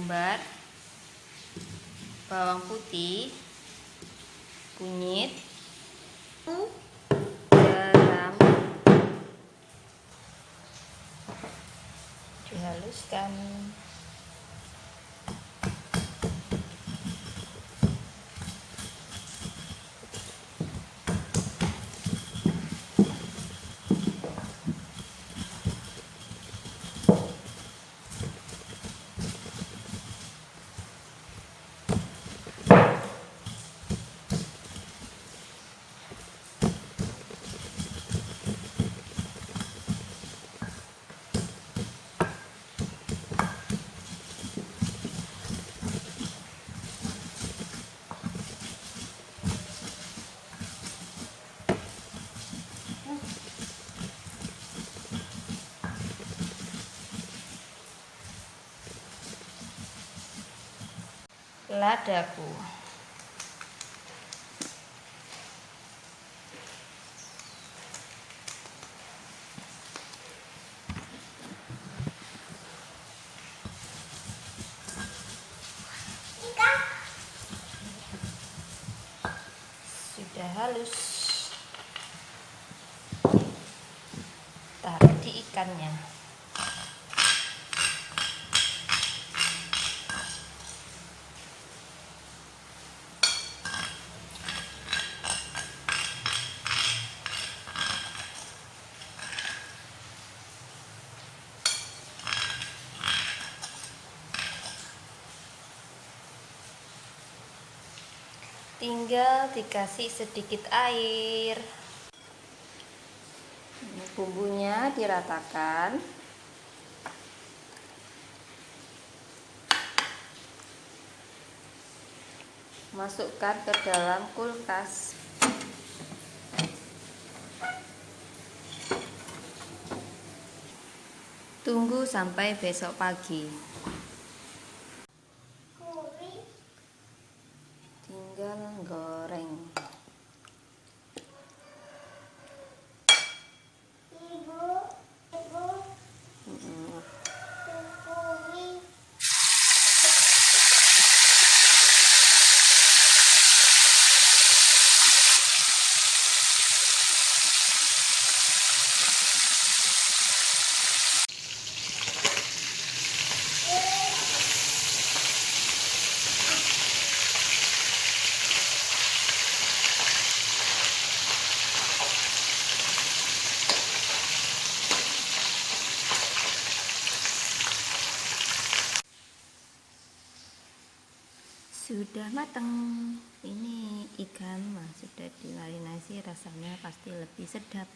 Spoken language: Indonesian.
ketumbar, bawang putih, kunyit, garam, dihaluskan. Ladaku. Sudah halus, taruh di ikannya. Tinggal dikasih sedikit air. Bumbunya diratakan. Masukkan ke dalam kulkas. Tunggu sampai besok pagi. Tinggal goreng. Sudah matang. Ini ikan sudah dimarinasi, rasanya pasti lebih sedap.